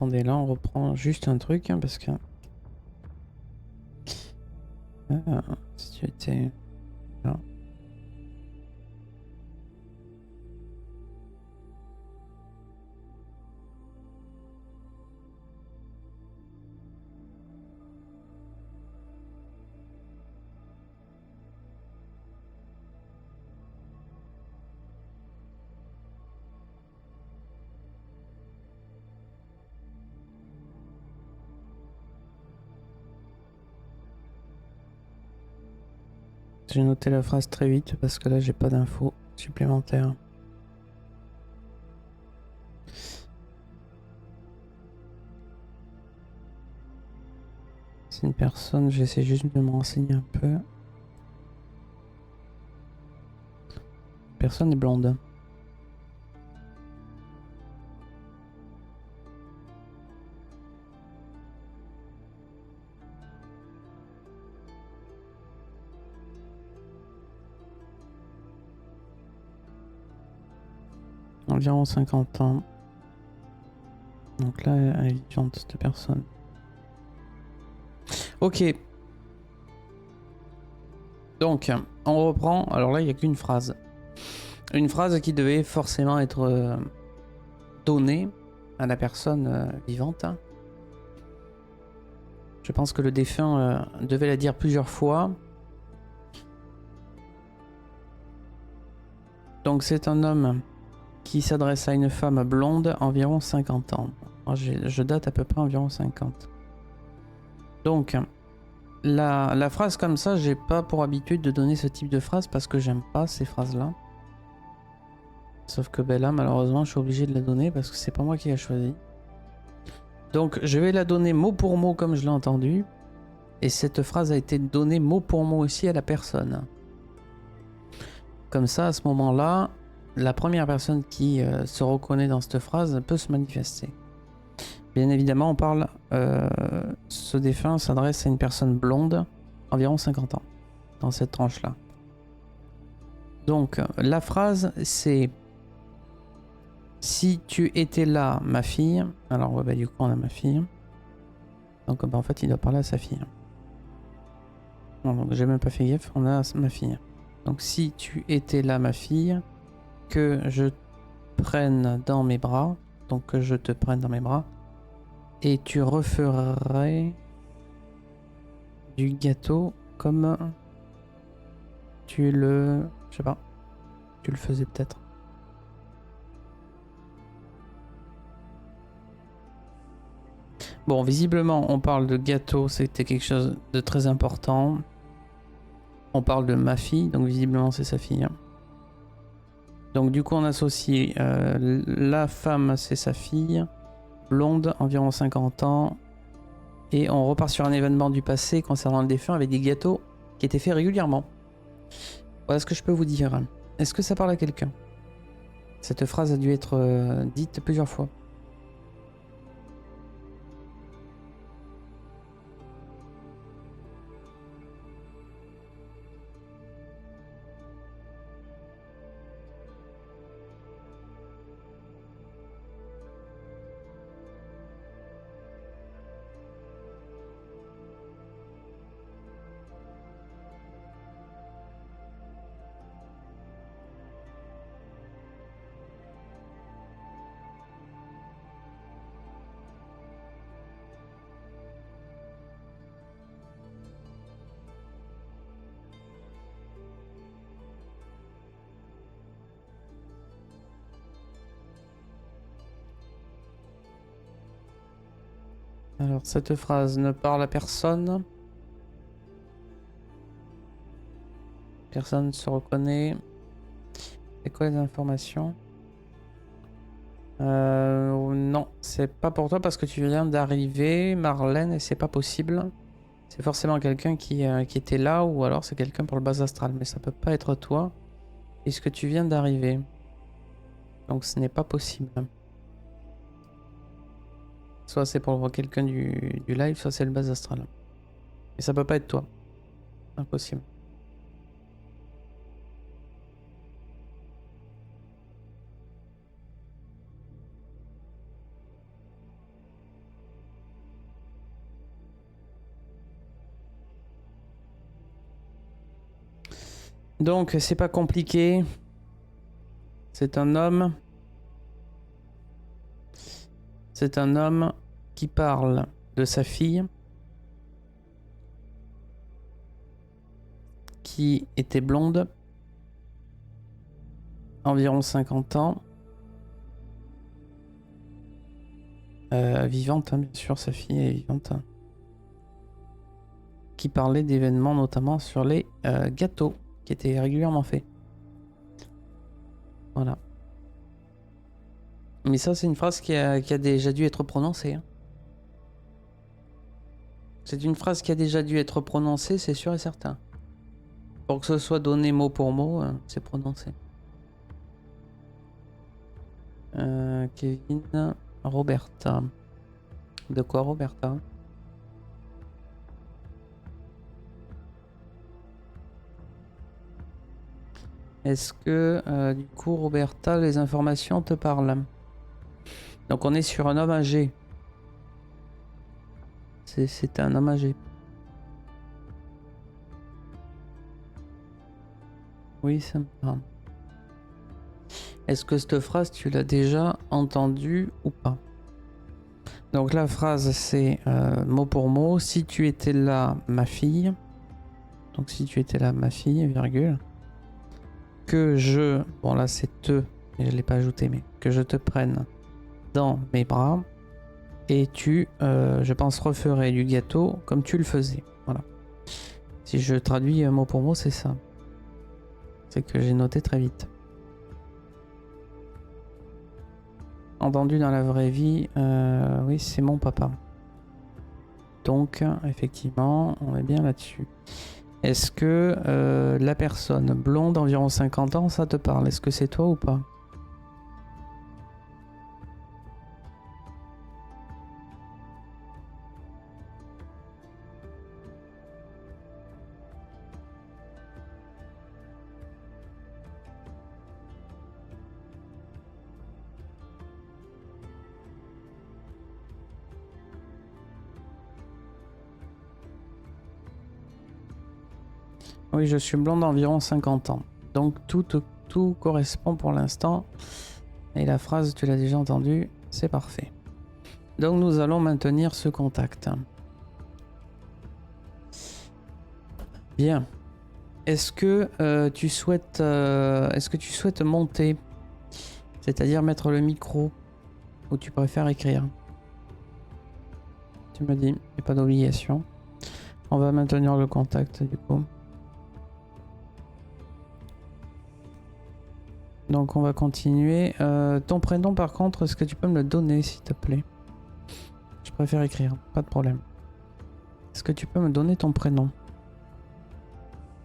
Attendez, là on reprend juste un truc hein, parce que si tu étais là. J'ai noté la phrase très vite parce que là j'ai pas d'infos supplémentaires. C'est une personne, j'essaie juste de me renseigner un peu. Personne est blonde. Environ 50 ans. Donc là, elle est vivante, cette personne. Ok. Donc, on reprend. Alors là, il n'y a qu'une phrase. Une phrase qui devait forcément être donnée à la personne vivante. Je pense que le défunt devait la dire plusieurs fois. Donc c'est un homme qui s'adresse à une femme blonde, environ 50 ans. Moi, je date à peu près environ 50. Donc, la phrase comme ça, j'ai pas pour habitude de donner ce type de phrase parce que j'aime pas ces phrases-là. Sauf que ben là, malheureusement, je suis obligé de la donner parce que c'est pas moi qui l'ai choisi. Donc, je vais la donner mot pour mot comme je l'ai entendu. Et cette phrase a été donnée mot pour mot aussi à la personne. Comme ça, à ce moment-là, la première personne qui se reconnaît dans cette phrase peut se manifester. Bien évidemment, on parle... ce défunt s'adresse à une personne blonde, environ 50 ans, dans cette tranche-là. Donc, la phrase, c'est... Si tu étais là, ma fille... Alors, ouais, bah, du coup, on a ma fille. Donc, bah, en fait, il doit parler à sa fille. Bon, donc, j'ai même pas fait gaffe, on a ma fille. Donc, si tu étais là, ma fille, que je prenne dans mes bras, donc que je te prenne dans mes bras, et tu referais du gâteau comme tu le... Je sais pas, tu le faisais peut-être. Bon, visiblement, on parle de gâteau, c'était quelque chose de très important. On parle de ma fille, donc visiblement c'est sa fille. Donc du coup, on associe la femme, c'est sa fille, blonde, environ 50 ans, et on repart sur un événement du passé concernant le défunt avec des gâteaux qui étaient faits régulièrement. Voilà ce que je peux vous dire. Est-ce que ça parle à quelqu'un? Cette phrase a dû être dite plusieurs fois. Alors, cette phrase ne parle à personne. Personne ne se reconnaît. C'est quoi les informations? Non, c'est pas pour toi parce que tu viens d'arriver, Marlène, et c'est pas possible. C'est forcément quelqu'un qui était là ou alors c'est quelqu'un pour le bas astral, mais ça peut pas être toi puisque tu viens d'arriver. Donc ce n'est pas possible. Soit c'est pour voir quelqu'un du live, soit c'est le bas astral. Et ça peut pas être toi. Impossible. Donc, c'est pas compliqué. C'est un homme. C'est un homme qui parle de sa fille qui était blonde, environ 50 ans. Vivante, hein, bien sûr, sa fille est vivante. Qui parlait d'événements notamment sur les gâteaux qui étaient régulièrement faits. Voilà. Mais ça, c'est une phrase qui a déjà dû être prononcée. Hein. C'est une phrase qui a déjà dû être prononcée, c'est sûr et certain. Pour que ce soit donné mot pour mot, c'est prononcé. Kevin, Roberta. De quoi Roberta? Est-ce que du coup Roberta, les informations te parlent? Donc on est sur un homme âgé. C'est un homme âgé. Oui, ça me parle. Est-ce que cette phrase, tu l'as déjà entendue ou pas? Donc la phrase, c'est mot pour mot. Si tu étais là, ma fille. Donc si tu étais là, ma fille, virgule. Que je... Bon là, c'est te, mais je ne l'ai pas ajouté, mais que je te prenne dans mes bras. Et tu, je pense, referais du gâteau comme tu le faisais. Voilà. Si je traduis mot pour mot, c'est ça. C'est que j'ai noté très vite. Entendu dans la vraie vie, oui, c'est mon papa. Donc, effectivement, on est bien là-dessus. Est-ce que la personne blonde, environ 50 ans, ça te parle? Est-ce que c'est toi ou pas? Oui, je suis blonde d'environ 50 ans. Donc tout correspond pour l'instant. Et la phrase, tu l'as déjà entendue, c'est parfait. Donc nous allons maintenir ce contact. Bien. Est-ce que tu souhaites monter? C'est-à-dire mettre le micro? Ou tu préfères écrire? Tu me dis, il n'y a pas d'obligation. On va maintenir le contact du coup. Donc on va continuer. Ton prénom par contre, est-ce que tu peux me le donner s'il te plaît? Je préfère écrire, pas de problème. Est-ce que tu peux me donner ton prénom?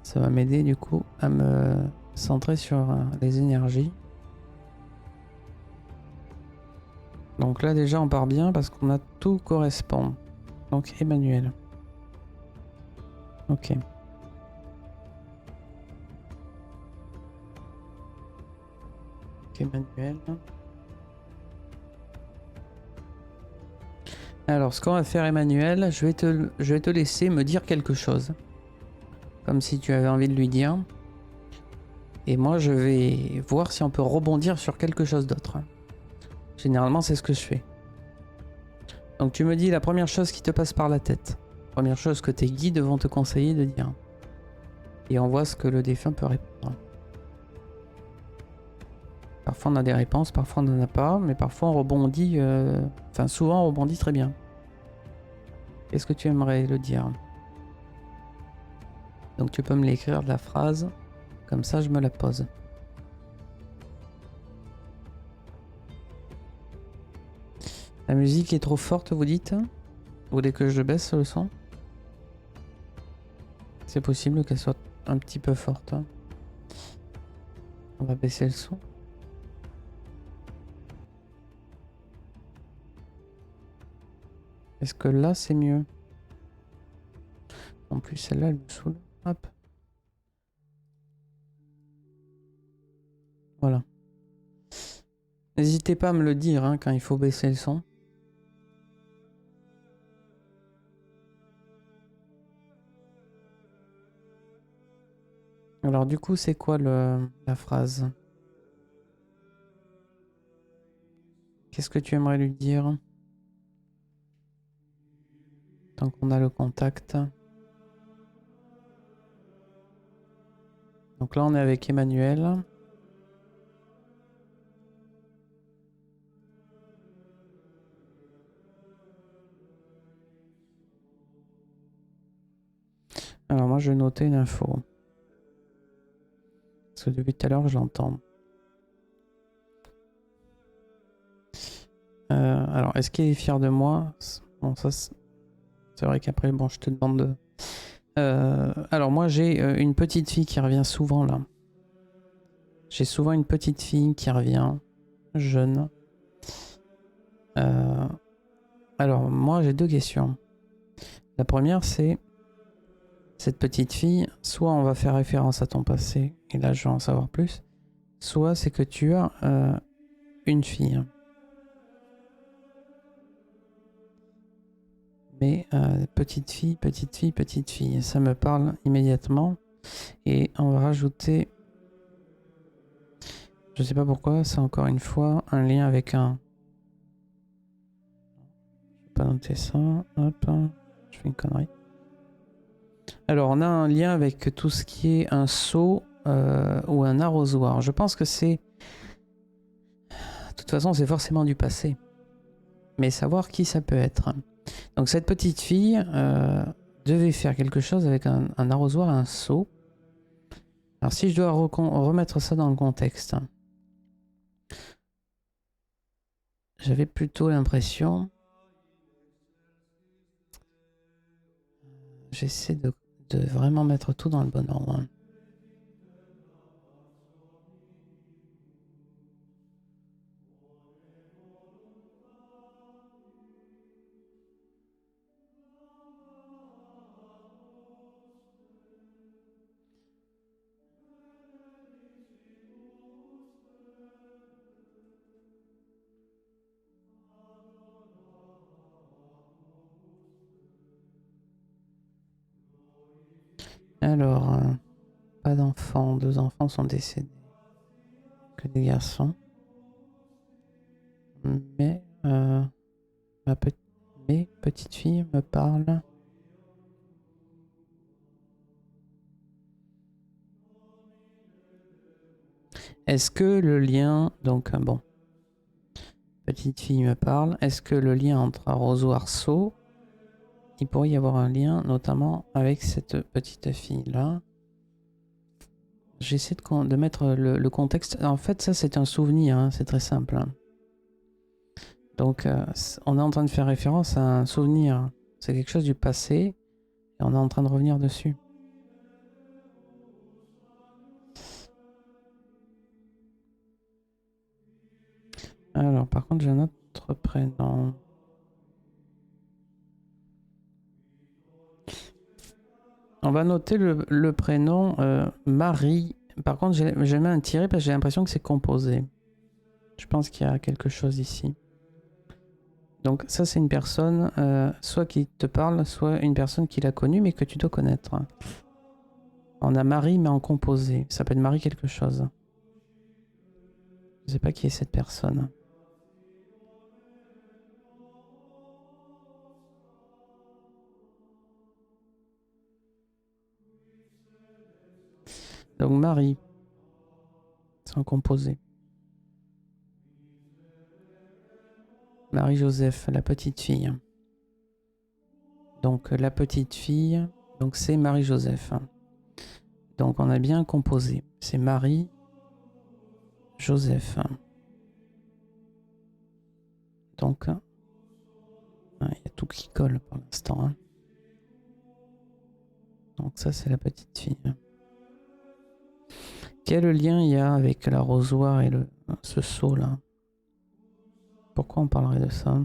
Ça va m'aider du coup à me centrer sur les énergies. Donc là déjà on part bien parce qu'on a tout correspond. Donc Emmanuel. Ok. Ok Emmanuel. Alors ce qu'on va faire Emmanuel, je vais te laisser me dire quelque chose. Comme si tu avais envie de lui dire. Et moi je vais voir si on peut rebondir sur quelque chose d'autre. Généralement c'est ce que je fais. Donc tu me dis la première chose qui te passe par la tête. Première chose que tes guides vont te conseiller de dire. Et on voit ce que le défunt peut répondre. Parfois on a des réponses, parfois on n'en a pas, mais parfois on rebondit, enfin souvent on rebondit très bien. Qu'est-ce que tu aimerais le dire? Donc tu peux me l'écrire de la phrase, comme ça je me la pose. La musique est trop forte, vous dites? Vous voulez que je baisse le son? C'est possible qu'elle soit un petit peu forte. On va baisser le son. Est-ce que là c'est mieux? En plus celle-là elle me saoule. Hop. Voilà. N'hésitez pas à me le dire hein, quand il faut baisser le son. Alors du coup, c'est quoi la phrase? Qu'est-ce que tu aimerais lui dire? Tant qu'on a le contact. Donc là, on est avec Emmanuel. Alors moi, je vais noter une info. Parce que depuis tout à l'heure, je l'entends. Alors, est-ce qu'il est fier de moi? Bon, ça, c'est vrai qu'après, bon, je te demande de... alors moi, j'ai une petite fille qui revient souvent, là. J'ai souvent une petite fille qui revient, jeune. Alors, moi, j'ai deux questions. La première, c'est... Cette petite fille, soit on va faire référence à ton passé, et là, je vais en savoir plus. Soit c'est que tu as une fille. Mais petite fille, petite fille, petite fille. Ça me parle immédiatement. Et on va rajouter... Je sais pas pourquoi, c'est encore une fois un lien avec un... Je vais pas noter ça. Hop, je fais une connerie. Alors, on a un lien avec tout ce qui est un seau ou un arrosoir. Je pense que c'est... De toute façon, c'est forcément du passé. Mais savoir qui ça peut être. Donc, cette petite fille devait faire quelque chose avec un arrosoir et un seau. Alors, si je dois remettre ça dans le contexte... J'avais plutôt l'impression... J'essaie de vraiment mettre tout dans le bon ordre. Alors, pas d'enfants, deux enfants sont décédés. Que des garçons. Mais mes petites filles me parlent. Est-ce que le lien... Donc, bon. Petite fille me parle. Est-ce que le lien entre arrosoir seau, il pourrait y avoir un lien, notamment avec cette petite fille-là? J'essaie de mettre le contexte. En fait, ça, c'est un souvenir. Hein, c'est très simple. Hein. Donc, on est en train de faire référence à un souvenir. C'est quelque chose du passé. Et on est en train de revenir dessus. Alors, par contre, j'ai un autre prénom. On va noter le prénom Marie. Par contre, j'ai mis un tiré parce que j'ai l'impression que c'est composé. Je pense qu'il y a quelque chose ici. Donc ça, c'est une personne, soit qui te parle, soit une personne qui l'a connue, mais que tu dois connaître. On a Marie, mais en composé. Ça peut être Marie quelque chose. Je sais pas qui est cette personne. Donc Marie, c'est en composé. Marie-Joseph, la petite fille. Donc la petite fille, donc c'est Marie-Joseph. Donc on a bien composé. C'est Marie-Joseph. Donc il y a tout qui colle pour l'instant. Hein. Donc ça c'est la petite fille. Quel lien il y a avec l'arrosoir et ce seau là? Pourquoi on parlerait de ça?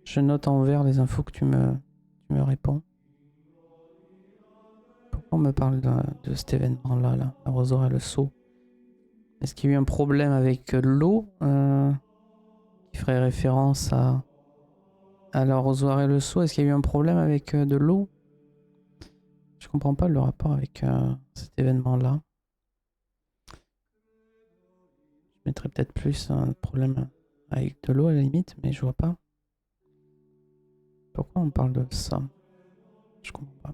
Je note en vert les infos que tu me réponds. Pourquoi on me parle de cet événement là, l'arrosoir et le seau? Est-ce qu'il y a eu un problème avec l'eau qui ferait référence à l'arrosoir et le seau? Est-ce qu'il y a eu un problème avec de l'eau? Je comprends pas le rapport avec cet événement-là. Je mettrais peut-être plus un problème avec de l'eau à la limite, mais je vois pas. Pourquoi on parle de ça? Je comprends pas.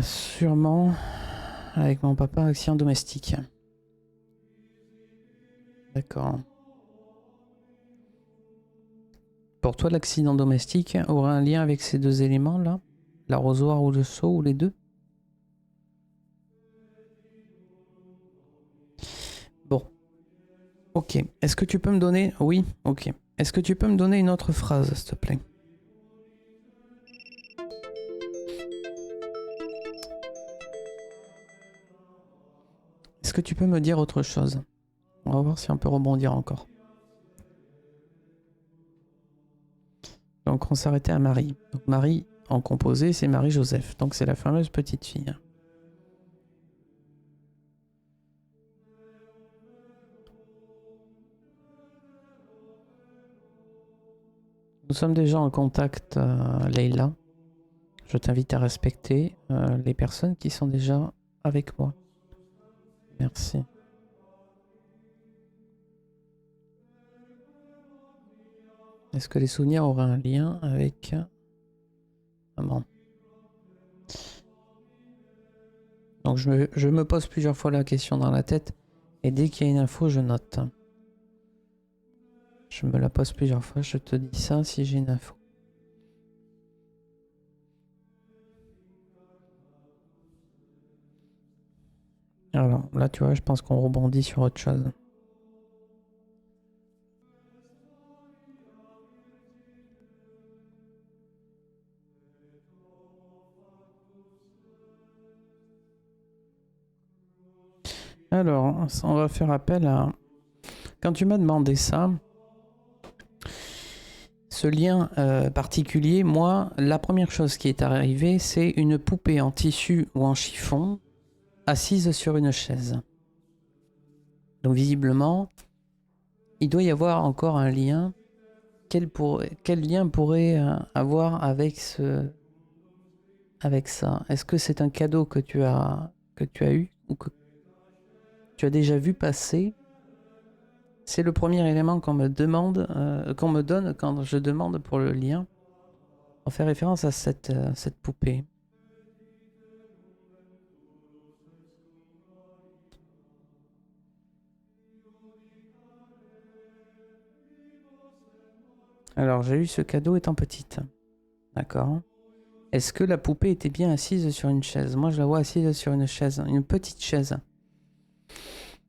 Sûrement avec mon papa, accident domestique. D'accord. Pour toi, l'accident domestique aura un lien avec ces deux éléments-là? L'arrosoir ou le seau ou les deux? Bon. Ok. Est-ce que tu peux me donner... Oui, ok. Est-ce que tu peux me donner une autre phrase, s'il te plaît? Est-ce que tu peux me dire autre chose? On va voir si on peut rebondir encore. Donc on s'arrêtait à Marie. Donc Marie, en composé, c'est Marie-Joseph. Donc c'est la fameuse petite fille. Nous sommes déjà en contact, Leïla. Je t'invite à respecter les personnes qui sont déjà avec moi. Merci. Est-ce que les souvenirs auraient un lien avec maman? Donc je me pose plusieurs fois la question dans la tête et dès qu'il y a une info, je note. Je me la pose plusieurs fois, je te dis ça si j'ai une info. Alors là, tu vois, je pense qu'on rebondit sur autre chose. Alors, on va faire appel à... Quand tu m'as demandé ça, ce lien particulier, moi, la première chose qui est arrivée, c'est une poupée en tissu ou en chiffon assise sur une chaise. Donc visiblement, il doit y avoir encore un lien. Quel lien pourrait avoir avec ça? Est-ce que c'est un cadeau que tu as eu ou que tu as déjà vu passer? C'est le premier élément qu'on me demande, qu'on me donne quand je demande pour le lien. On fait référence à cette poupée. Alors, j'ai eu ce cadeau étant petite. D'accord. Est-ce que la poupée était bien assise sur une chaise? Moi, je la vois assise sur une chaise, une petite chaise.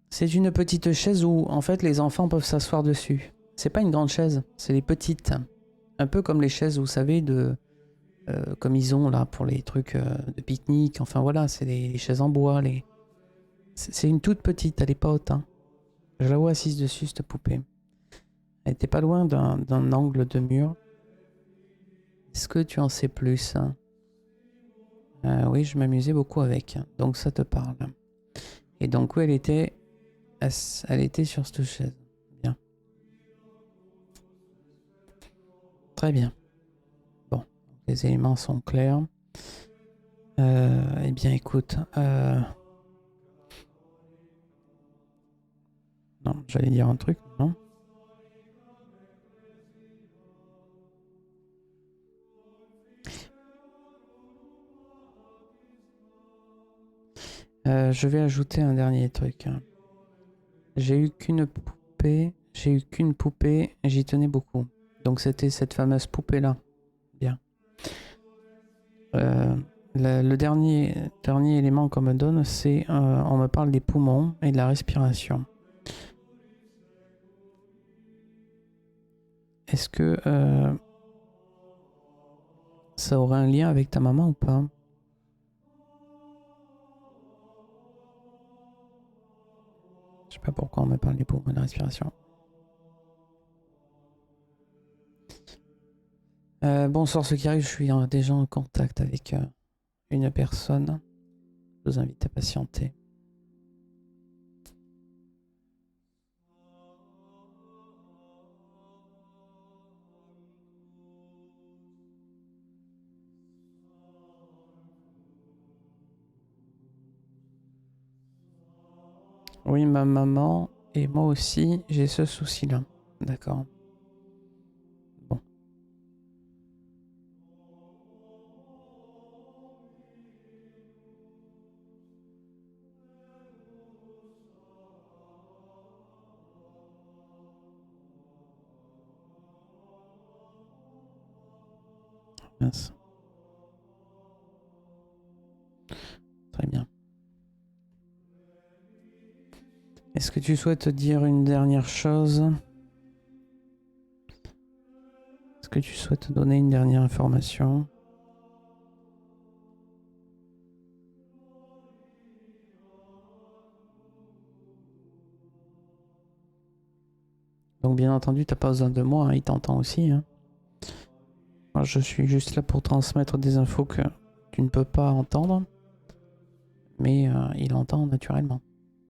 C'est une petite chaise où, en fait, les enfants peuvent s'asseoir dessus. C'est pas une grande chaise, c'est les petites. Un peu comme les chaises, vous savez, comme ils ont là pour les trucs de pique-nique. Enfin voilà, c'est les chaises en bois. C'est une toute petite, elle est pas haute. Hein. Je la vois assise dessus, cette poupée. Elle était pas loin d'un angle de mur. Est-ce que tu en sais plus? Oui, je m'amusais beaucoup avec. Donc ça te parle. Et donc où elle était sur cette chaise. Bien. Très bien. Bon, les éléments sont clairs. Eh bien écoute. Non, j'allais dire un truc, non? Je vais ajouter un dernier truc. J'ai eu qu'une poupée, j'y tenais beaucoup. Donc c'était cette fameuse poupée-là. Bien. Le dernier élément qu'on me donne, c'est on me parle des poumons et de la respiration. Est-ce que ça aurait un lien avec ta maman ou pas? Je sais pas pourquoi on me parle des poumons et de la respiration. Bonsoir ceux qui arrivent, je suis déjà en contact avec une personne. Je vous invite à patienter. Oui, ma maman et moi aussi, j'ai ce souci-là. D'accord. Bon. Mince. Très bien. Est-ce que tu souhaites dire une dernière chose? Est-ce que tu souhaites donner une dernière information? Donc bien entendu, t'as pas besoin de moi, hein, il t'entend aussi. Hein. Moi, je suis juste là pour transmettre des infos que tu ne peux pas entendre, mais il entend naturellement.